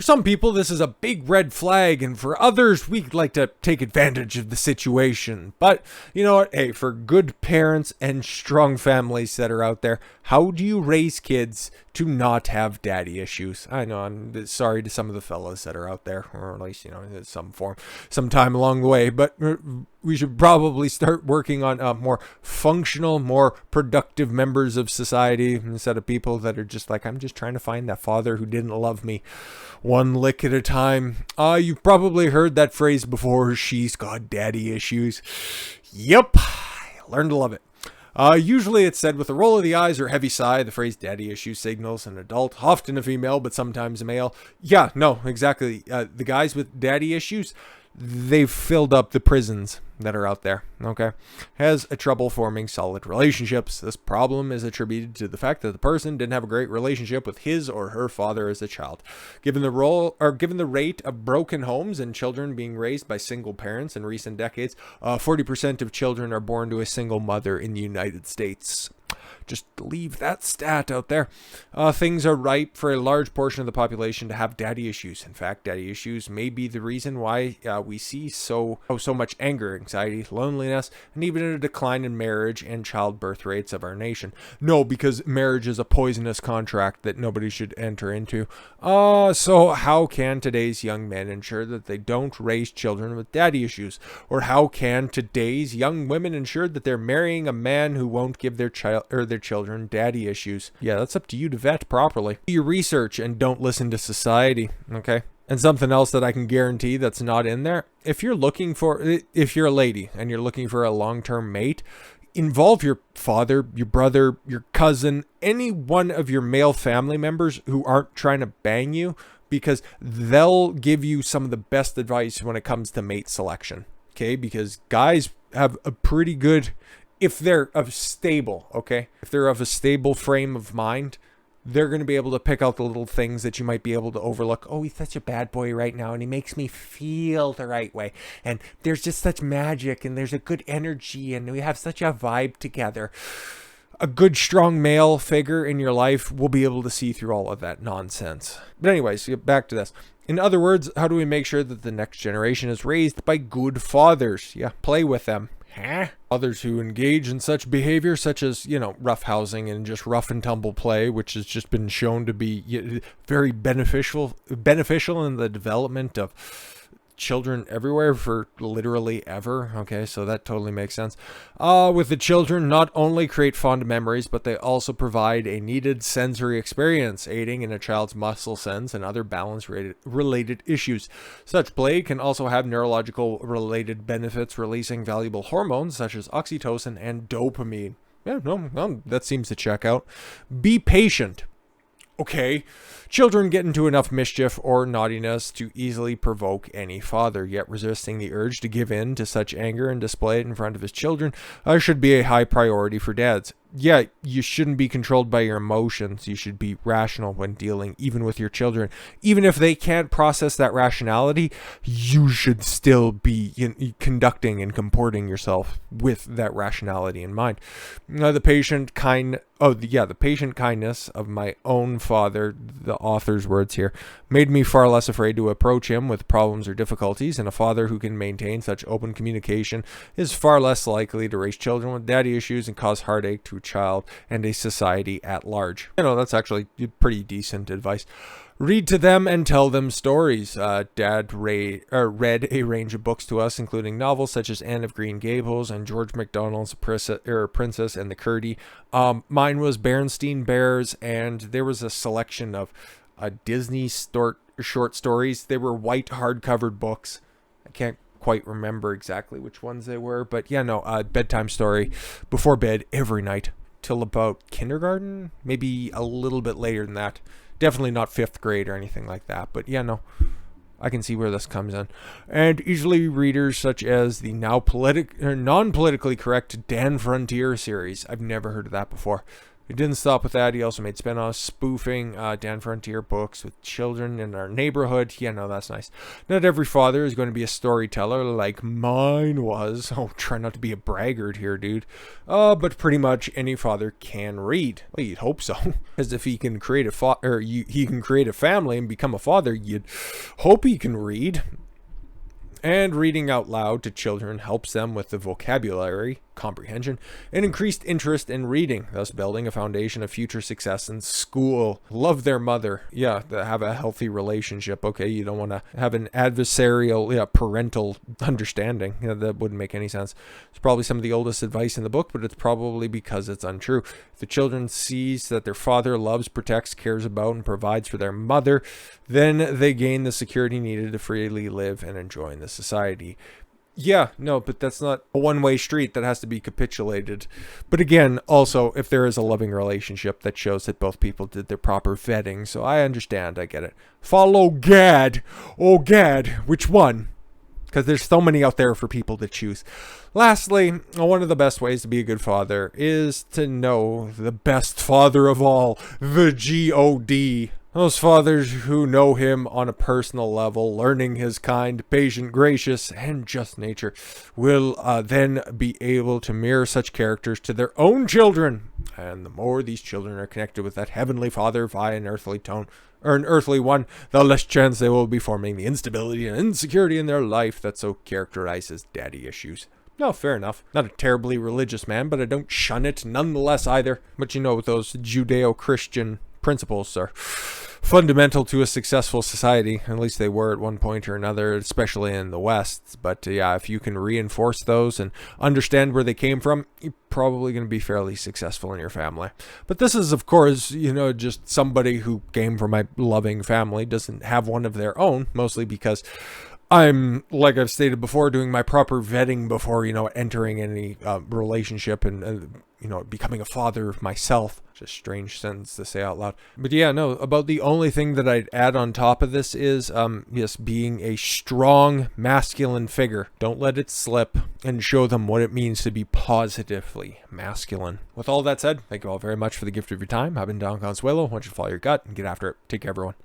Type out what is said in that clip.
some people, this is a big red flag, and for others, we'd like to take advantage of the situation. But you know what? Hey, for good parents and strong families that are out there, how do you raise kids to not have daddy issues? I know, I'm sorry to some of the fellas that are out there, or at least, in some form, sometime along the way, but we should probably start working on more functional, more productive members of society instead of people that are just like, I'm just trying to find that father who didn't love me one lick at a time. You've probably heard that phrase before, she's got daddy issues. Yep, learn to love it. Usually it's said with a roll of the eyes or heavy sigh. The phrase daddy issues signals an adult, often a female, but sometimes a male. Yeah, no, exactly. The guys with daddy issues, they've filled up the prisons that are out there, okay? Has a trouble forming solid relationships. This problem is attributed to the fact that the person didn't have a great relationship with his or her father as a child. Given the rate of broken homes and children being raised by single parents in recent decades, 40% of children are born to a single mother in the United States. Just leave that stat out there. Things are ripe for a large portion of the population to have daddy issues. In fact, daddy issues may be the reason why we see so much anger, anxiety, loneliness, and even a decline in marriage and childbirth rates of our nation. No, because marriage is a poisonous contract that nobody should enter into. So how can today's young men ensure that they don't raise children with daddy issues? Or how can today's young women ensure that they're marrying a man who won't give their child or their children daddy issues? Yeah, that's up to you to vet properly. Do your research and don't listen to society, okay? And something else that I can guarantee that's not in there, if you're a lady and you're looking for a long-term mate, involve your father, your brother, your cousin, any one of your male family members who aren't trying to bang you, because they'll give you some of the best advice when it comes to mate selection, okay? Because guys have a pretty good, if they're of stable frame of mind, they're going to be able to pick out the little things that you might be able to overlook. Oh, he's such a bad boy right now, and he makes me feel the right way. And there's just such magic, and there's a good energy, and we have such a vibe together. A good, strong male figure in your life will be able to see through all of that nonsense. But anyways, get back to this. In other words, how do we make sure that the next generation is raised by good fathers? Yeah, play with them. Others who engage in such behavior, such as, rough housing and just rough and tumble play, which has just been shown to be very beneficial in the development of children everywhere for literally ever. Okay, so that totally makes sense. With the children, not only create fond memories, but they also provide a needed sensory experience, aiding in a child's muscle sense and other balance-related issues. Such play can also have neurological-related benefits, releasing valuable hormones such as oxytocin and dopamine. Yeah, no, that seems to check out. Be patient. Okay, children get into enough mischief or naughtiness to easily provoke any father, yet resisting the urge to give in to such anger and display it in front of his children should be a high priority for dads. Yeah, you shouldn't be controlled by your emotions. You should be rational when dealing even with your children. Even if they can't process that rationality, you should still be conducting and comporting yourself with that rationality in mind. The patient kindness of my own father, the author's words here, made me far less afraid to approach him with problems or difficulties, and a father who can maintain such open communication is far less likely to raise children with daddy issues and cause heartache to a child and a society at large. That's actually pretty decent advice. Read to them and tell them stories. Dad read a range of books to us, including novels such as Anne of Green Gables and George MacDonald's Princess and the Curdy. Mine was Berenstain Bears, and there was a selection of Disney short stories. They were white hardcover books. I can't quite remember exactly which ones they were, but bedtime story before bed every night till about kindergarten, maybe a little bit later than that. Definitely not 5th grade or anything like that, but I can see where this comes in. And easily readers such as the now non-politically correct Dan Frontier series. I've never heard of that before. He didn't stop with that. He also made spin-offs spoofing Dan Frontier books with children in our neighborhood. Yeah, no, that's nice. Not every father is going to be a storyteller like mine was. Oh, try not to be a braggart here, dude. But pretty much any father can read. Well, you'd hope so. Because if he can create he can create a family and become a father, you'd hope he can read. And reading out loud to children helps them with the vocabulary, comprehension, and increased interest in reading, thus building a foundation of future success in school. Love their mother. Yeah, have a healthy relationship. Okay, you don't want to have an adversarial, parental understanding. Yeah, that wouldn't make any sense. It's probably some of the oldest advice in the book, but it's probably because it's untrue. If the children sees that their father loves, protects, cares about, and provides for their mother, then they gain the security needed to freely live and enjoy in the society. Yeah, no, but that's not a one-way street that has to be capitulated. But again, also, if there is a loving relationship, that shows that both people did their proper vetting. So I understand, I get it. Follow Gad. Oh, Gad, which one? Because there's so many out there for people to choose. Lastly, one of the best ways to be a good father is to know the best father of all, the God. Those fathers who know him on a personal level, learning his kind, patient, gracious, and just nature, will then be able to mirror such characters to their own children. And the more these children are connected with that heavenly father via an earthly tone, or an earthly one, the less chance they will be forming the instability and insecurity in their life that so characterizes daddy issues. No, fair enough. Not a terribly religious man, but I don't shun it nonetheless either. But you know, those Judeo-Christian principles are fundamental to a successful society. At least they were at one point or another, especially in the West. But yeah, if you can reinforce those and understand where they came from, you're probably going to be fairly successful in your family. But this is, of course, just somebody who came from a loving family, doesn't have one of their own, mostly because I'm, like I've stated before, doing my proper vetting before, entering any relationship and becoming a father myself. It's a strange sentence to say out loud. But yeah, no, about the only thing that I'd add on top of this is, yes, being a strong masculine figure. Don't let it slip, and show them what it means to be positively masculine. With all that said, thank you all very much for the gift of your time. I've been Don Consuelo. I want you to follow your gut and get after it. Take care, everyone.